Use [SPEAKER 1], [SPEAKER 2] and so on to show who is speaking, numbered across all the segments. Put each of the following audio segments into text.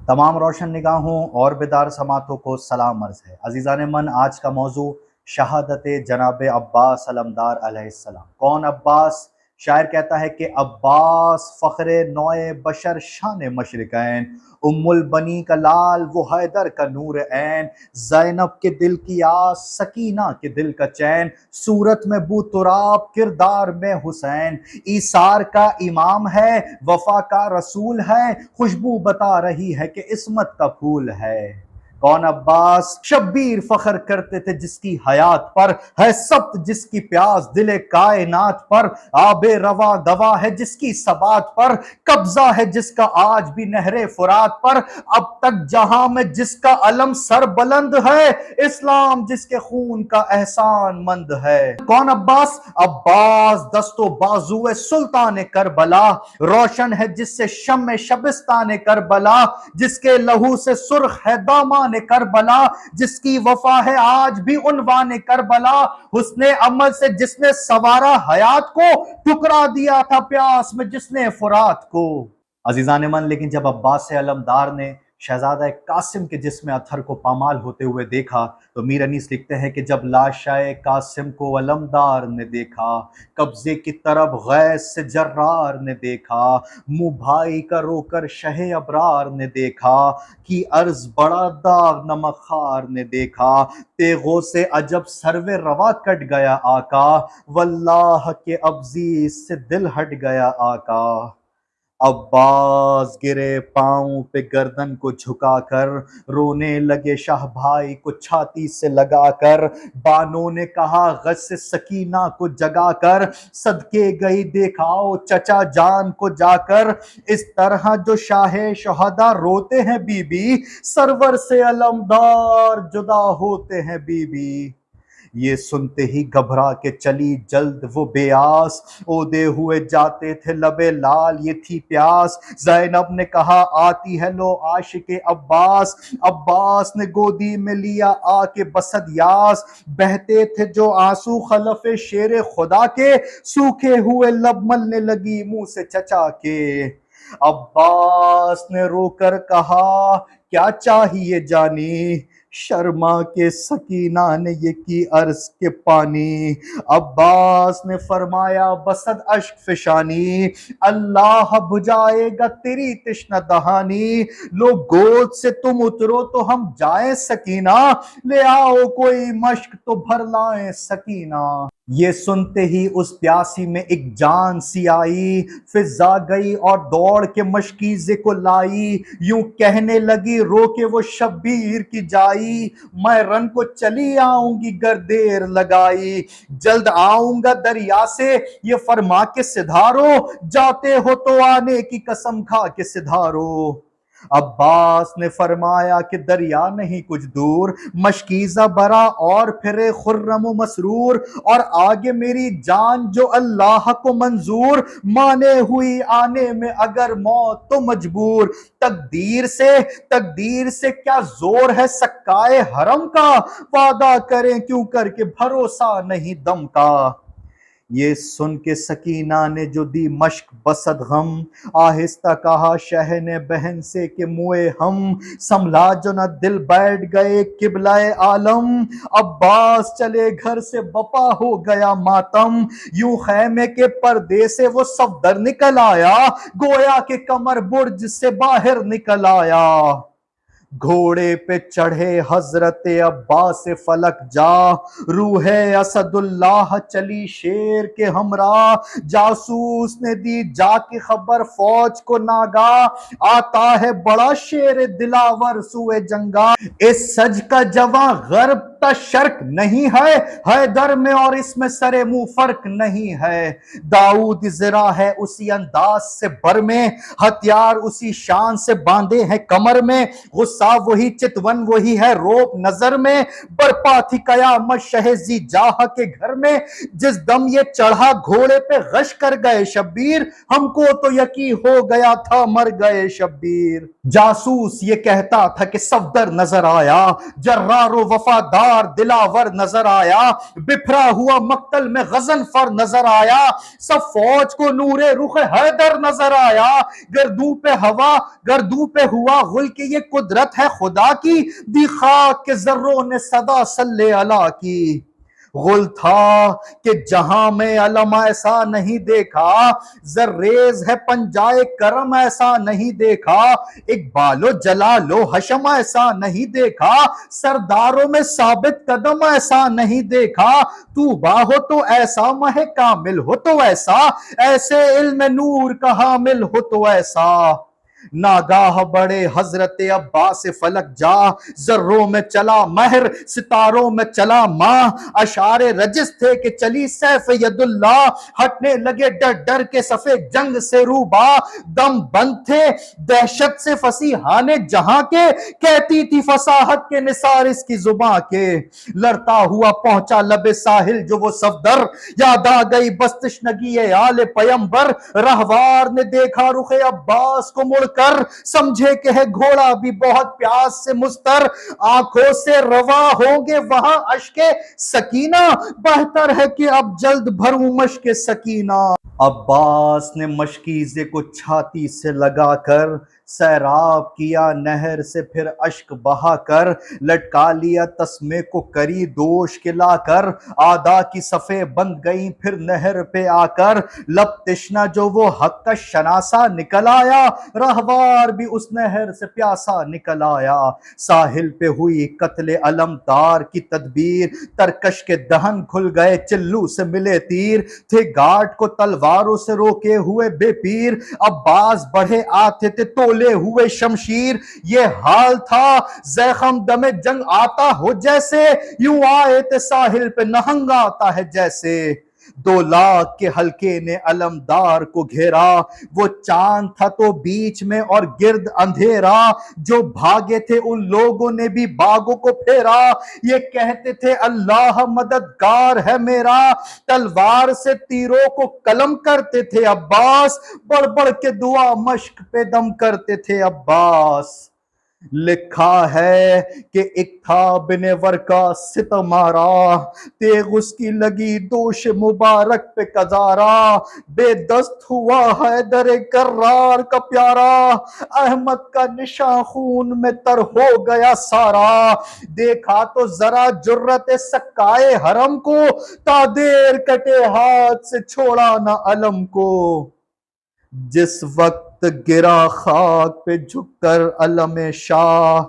[SPEAKER 1] तमाम रोशन निगाहों और बेदार समातों को सलाम अर्ज़ है। अज़ीज़ान मन, आज का मौजू शहादत जनाब अब्बास अलमदार अलैहिस्सलाम। कौन अब्बास? शायर कहता है कि अब्बास फ़ख्रे नौए बशर शान मशरिकैन, उम्मुल बनी का लाल वो हैदर का नूर ऐन, ज़ैनब के दिल की आस सकीना के दिल का चैन, सूरत में बू तुराब किरदार में हुसैन, ईसार का इमाम है वफा का रसूल है, खुशबू बता रही है कि इस्मत का फूल है। कौन अब्बास? शब्बीर फख्र करते थे जिसकी हयात पर, है सब्त जिसकी प्यास दिले कायनात पर, आबे रवा गवाह है जिसकी सबात पर, कब्जा है जिसका आज भी नहरे फुरात पर, अब तक जहां में जिसका अलम सर बुलंद है, इस्लाम जिसके खून का एहसान मंद है। कौन अब्बास? अब्बास दस्तो बाजुए सुल्तान करबला, रोशन है जिससे शम्मे शबिस्तान करबला, जिसके लहू से सुर्ख है दामान करबला, जिसकी वफा है आज भी उन्वान करबला, हुस्ने अमल से जिसने सवारा हयात को, ठुकरा दिया था प्यास में जिसने फुरात को। अजीजान मन, लेकिन जब अब्बास अलमदार ने शहजादा कासिम के जिस्म अथर को पामाल होते हुए देखा तो मीर अनीस लिखते हैं कि जब लाशाए कासिम को अलमदार ने देखा, कब्जे की तरफ गैस से जर्रार ने देखा, मुँह भाई का रोकर शहे अबरार ने देखा, कि अर्ज बड़ा दाग नमक खार ने देखा, तेगों से अजब सर्वे रवा कट गया आका, वल्लाह के अब्जी से दिल हट गया आका। अब्बास गिरे पांव पे गर्दन को झुकाकर, रोने लगे शाह भाई को छाती से लगाकर, बानों ने कहा गज से सकीना को जगाकर, सदके गई देखाओ चचा जान को जाकर, इस तरह जो शाहे शहदा रोते हैं बीबी, सरवर से अलमदार जुदा होते हैं बीबी। ये सुनते ही घबरा के चली जल्द वो बेआस, ओदे हुए जाते थे लबे लाल ये थी प्यास, ज़ैनब ने कहा आती है लो आशिके अब्बास, अब्बास ने गोदी में लिया आके बसद यास, बहते थे जो आंसू खलफे शेर खुदा के, सूखे हुए लब मलने लगी मुंह से चचा के। अब्बास ने रोकर कहा क्या चाहिए जानी, शर्मा के सकीना ने ये की अर्ज के पानी, अब्बास ने फरमाया बसद अश्क फिशानी, अल्लाह बुझाएगा तेरी तिश्ना दहानी, लो गोद से तुम उतरो तो हम जाए सकीना, ले आओ कोई मश्क तो भर लाए सकीना। ये सुनते ही उस प्यासी में एक जान सी आई, फिजा गई और दौड़ के मशकीजे को लाई, यूं कहने लगी रो के वो शब्बीर की जाई, मैं रन को चली आऊंगी गर देर लगाई, जल्द आऊंगा दरिया से ये फरमा के सिधारो, जाते हो तो आने की कसम खा के सिधारो। अब्बास ने फरमाया कि दरिया नहीं कुछ दूर, मशकीज़ा बरा और फिरे खुर्रम मसरूर, और आगे मेरी जान जो अल्लाह को मंजूर, माने हुई आने में अगर मौत तो मजबूर, तकदीर से क्या जोर है सक्काए हरम का, वादा करें क्यों करके भरोसा नहीं दम का। ये सुन के सकीना ने जो दी मश्क बसद गम, आहिस्ता कहा शहने बहन से कि मुए हम, संभला जो न दिल बैठ गए किबलाए आलम, अब्बास चले घर से बपा हो गया मातम, यूं खैमे के पर्दे से वो सफदर निकल आया, गोया के कमर बुर्ज से बाहर निकल आया। घोड़े पे चढ़े हजरत अब्बास फलक जा, रूहे असदुल्लाह चली शेर के हमरा, जासूस ने दी जाके खबर फौज को नागा, आता है बड़ा शेर दिलावर सुए जंगा, इस सज का जवा गर्ब का शर्क नहीं है, हैदर में और इसमें सरे मुंह फर्क नहीं है, दाऊद जरा है उसी अंदाज से बर में, हथियार उसी शान से बांधे हैं कमर में, गुस्सा बसा वही चितवन, वही है रोब नजर में, बरपा थी कयामत शहजी जाह के घर में। जिस दम ये चढ़ा घोड़े पे गश कर गए शब्बीर, हमको तो यकीन हो गया था मर गए शब्बीर। जासूस ये कहता था कि सफदर नजर आया, जर्रारो वफादार दिलावर नजर आया, बिफरा हुआ मक्तल में गजनफर नजर आया, सब फौज को नूरे रुख हैदर नजर आया। गर्दू पे हवा गर्दू पे हुआ गुल की ये कुदरत है खुदा की, दी खाक के जर्रों ने सदा सल्ले अला की। गुल था कि जहां में अलम ऐसा नहीं देखा, जर्रेज है पंजाए करम ऐसा नहीं देखा, इकबालो जलालो हशम ऐसा नहीं देखा, सरदारों में साबित कदम ऐसा नहीं देखा। तू बाहो तो ऐसा महे कामिल हो तो ऐसा, ऐसे इल्म नूर का हामिल हो तो ऐसा। नागाह बड़े हजरत अब्बास फलक जा, जर्रों में चला महर सितारों में चला माँ, अशारे रजिस थे कि चली सैफ यदुल्ला, हटने लगे डर डर के सफे जंग से रूबा, दम बंद थे दहशत से फसीहाने जहां के, कहती थी फसाहत के निसार इसकी जुबां के। लड़ता हुआ पहुंचा लबे साहिल जो वो सफदर, याद आ गई बस तशनगी आले पैगंबर, रहवार ने देखा रुखे अब्बास को मुड़ कर, समझे कि है घोड़ा भी बहुत प्यास से मुस्तर, आंखों से रवा होंगे वहां अश्के सकीना, बेहतर है कि अब जल्द भरूं मश्के सकीना। अब्बास ने मशकीजे को छाती से लगाकर सैराब किया नहर से, फिर अश्क बहाकर लटका लिया तस्मे को करी दोष के लाकर, आदा की सफ़े बंद गई फिर नहर पे आकर, लब तिश्ना जो वो हक का शनासा निकल आया, रहवार भी उस नहर से प्यासा निकल आया। साहिल पे हुई कत्ले अलमदार की तदबीर, तरकश के दहन खुल गए चिल्लू से मिले तीर, थे गार्ड को तलवारों से रोके हुए बेपीर, अब्बास बढ़े आते थे तोले हुए शमशीर। ये हाल था जख्म दमे जंग आता हो जैसे, यूं आए थे साहिल पे नहंग आता है जैसे। 2 लाख के हल्के ने अलमदार को घेरा, वो चांद था तो बीच में और गिर्द अंधेरा, जो भागे थे उन लोगों ने भी बागों को फेरा, ये कहते थे अल्लाह मददगार है मेरा, तलवार से तीरों को कलम करते थे अब्बास, बढ़ बढ़ के दुआ मश्क पे दम करते थे अब्बास। लिखा है कि एक था बिन वर्का सितमारा, तेग उसकी लगी दोष मुबारक पे कजारा, बेदस्त हुआ हैदर कर्रार का प्यारा, अहमद का निशा खून में तर हो गया सारा। देखा तो जरा जुर्रत सक्काए हरम को, तादेर कटे हाथ से छोड़ा ना अलम को। जिस वक्त गिरा खाक पे झुककर अलम शाह,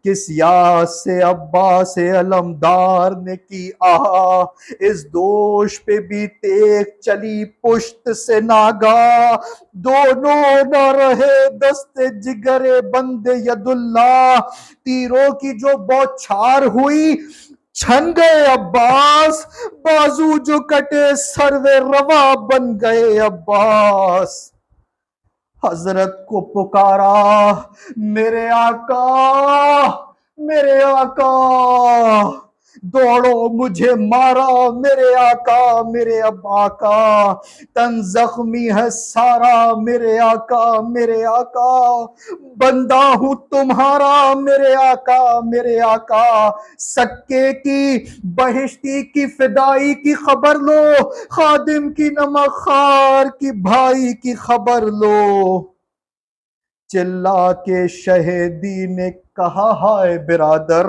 [SPEAKER 1] किस याद से अब्बास अलमदार ने की आह, इस दोष पे भी तेग चली पुश्त से नागा, दोनों न रहे दस्ते जिगरे बंदे यदुल्ला, तीरों की जो बौछार हुई छन गए अब्बास, बाजू जो कटे सरवे रवा बन गए अब्बास। हजरत को पुकारा मेरे आका, मेरे आका, दौड़ो मुझे मारा मेरे आका, मेरे अब्बा का तन जख्मी है सारा मेरे आका, मेरे आका, बंदा हूं तुम्हारा मेरे आका, मेरे आका, सक्के की बहिश्ती की फिदाई की खबर लो, खादिम की नमक खार की भाई की खबर लो। चिल्ला के शहीदी ने कहा हाय बिरादर,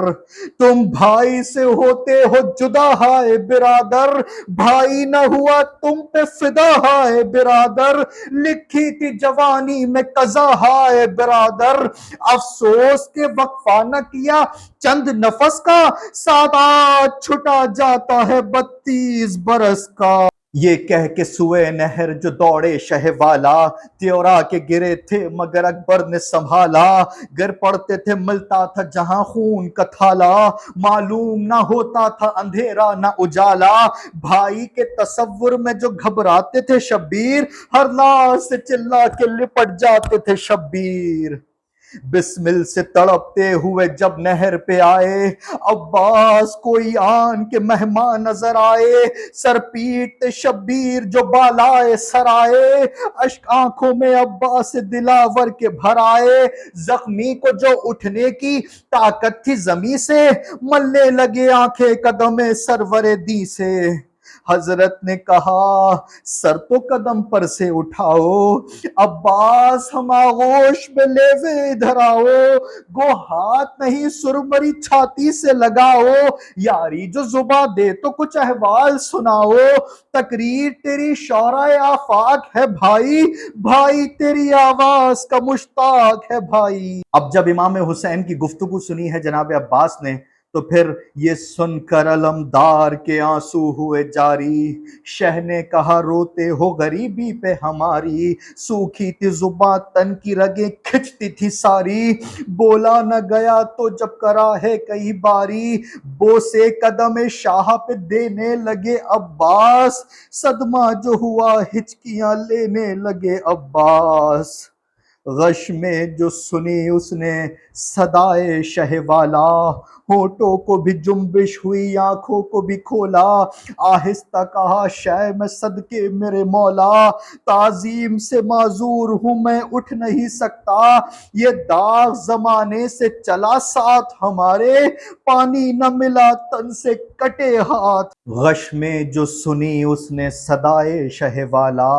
[SPEAKER 1] तुम भाई से होते हो जुदा हाय बिरादर, भाई न हुआ तुम पे फिदा हाय बिरादर, लिखी थी जवानी में कजा हाय बिरादर, अफसोस के वक्फा न किया चंद नफस का, सादात छुटा जाता है 32 बरस का। ये कह के सुए नहर जो दौड़े शहवाला, त्योरा के गिरे थे मगर अकबर ने संभाला, गिर पड़ते थे मिलता था जहां खून का थाला, मालूम ना होता था अंधेरा ना उजाला, भाई के तसव्वुर में जो घबराते थे शब्बीर, हर लाश से चिल्ला के लिपट जाते थे शब्बीर। बिस्मिल से तड़पते हुए जब नहर पे आए, अब्बास कोई आन के मेहमान नजर आए, सर पीट शब्बीर जो बालाए सराए, अश्क आंखों में अब्बास दिलावर के भर आए, जख्मी को जो उठने की ताकत थी जमी से, मलने लगे आंखें कदम सरवरे दी से। हजरत ने कहा सर तो कदम पर से उठाओ, अब्बास हम आगोश में लेवे इधर आओ, गो हाथ नहीं सुरमरी छाती से लगाओ, यारी जो जुबा दे तो कुछ अहवाल सुनाओ, तकरीर तेरी शौराए आफाक है भाई, भाई तेरी आवाज का मुश्ताक है भाई। अब जब इमाम हुसैन की गुफ्तगू सुनी है जनाब अब्बास ने, तो फिर ये सुनकर अलमदार के आंसू हुए जारी, शह ने कहा रोते हो गरीबी पे हमारी, सूखी थी जुबां तन की रगें खिंचती थी सारी, बोला न गया तो जब करा है कई बारी, बोसे कदम शाह पे देने लगे अब्बास, सदमा जो हुआ हिचकियां लेने लगे अब्बास। गश में जो सुनी उसने सदाए शहवाला, होठों को भी जुम्बिश हुई आंखों को भी खोला, आहिस्ता कहा शय में सदके मेरे मौला, ताजीम से माजूर हूं मैं उठ नहीं सकता, ये दाग जमाने से चला साथ हमारे, पानी न मिला तन से कटे हाथ। गश में जो सुनी उसने सदाए शहवाला,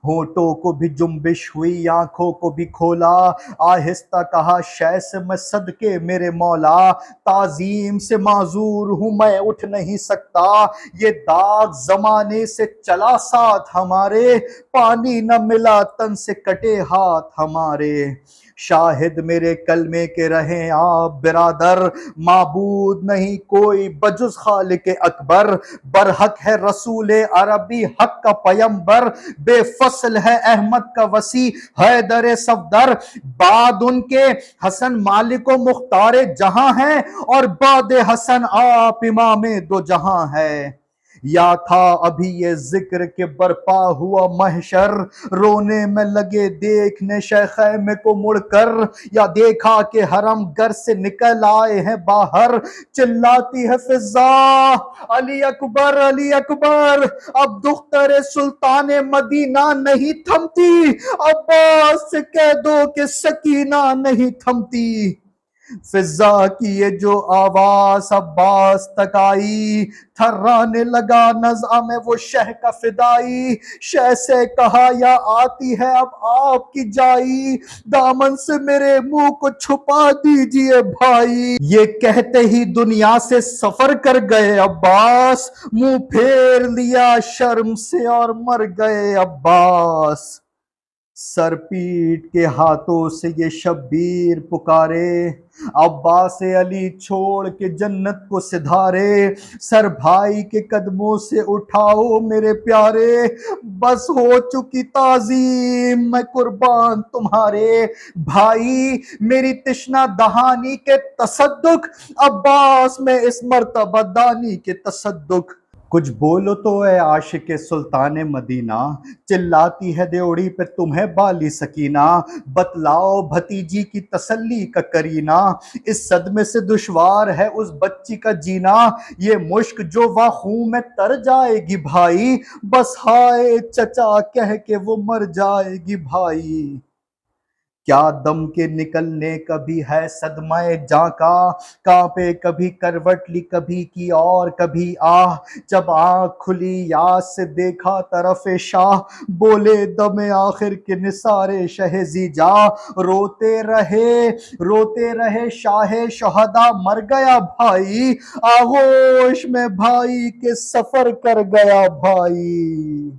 [SPEAKER 1] होठों को भी जुम्बिश हुई आंखों को भी खोला, आहिस्ता कहा शय से मैं सदके मेरे मौला, ताजीम से माजूर हूं मैं उठ नहीं सकता, ये दाग जमाने से चला साथ हमारे, पानी न मिला तन से कटे हाथ हमारे। शाहिद मेरे कलमे के रहे आप बिरादर, माबूद नहीं कोई बजुज खालिक अकबर, बरहक है रसूल अरबी हक का पैगंबर, बेफसल है अहमद का वसी हैदर सफदर, बाद उनके हसन मालिक मुख्तार जहां है, और बाद हसन आप इमामे दो जहां है। या था अभी ये जिक्र के बरपा हुआ महशर, रोने में लगे देखने शैखैमे को मुड़कर, या देखा कि हरम घर से निकल आए हैं बाहर, चिल्लाती है फिजा अली अकबर अली अकबर, अब दुख्तर सुल्तान मदीना नहीं थमती, अब्बास से कह दो कि सकीना नहीं थमती। फिजा की ये जो आवाज अब्बास तक आई, थर्राने लगा नज़ा में वो शह का फिदाई, शह से कहा या आती है अब आपकी जाई, दामन से मेरे मुंह को छुपा दीजिए भाई। ये कहते ही दुनिया से सफर कर गए अब्बास, मुंह फेर लिया शर्म से और मर गए अब्बास। सर पीट के हाथों से ये शब्बीर पुकारे, अब्बास अली छोड़ के जन्नत को सिधारे, सर भाई के कदमों से उठाओ मेरे प्यारे, बस हो चुकी ताजीम मैं कुर्बान तुम्हारे, भाई मेरी तिश्ना दहानी के तसद्दुक, अब्बास में इस मर्तबा दानी के तसद्दुक। कुछ बोलो तो ए आशिक सुल्तान मदीना, चिल्लाती है देवड़ी पे तुम्हें बाली सकीना, बतलाओ भतीजी की तसल्ली का करीना, इस सदमे से दुश्वार है उस बच्ची का जीना, ये मुश्क जो वा खून में तर जाएगी भाई, बस हाय चचा कह के वो मर जाएगी भाई। क्या दम के निकलने कभी है सदमाए जां का, कांपे कभी करवट ली कभी की और कभी आह, जब आंख खुली याद से देखा तरफ शाह, बोले दमे आखिर के निसारे शहजी जा, रोते रहे शाहे शहदा मर गया भाई, आगोश में भाई के सफर कर गया भाई।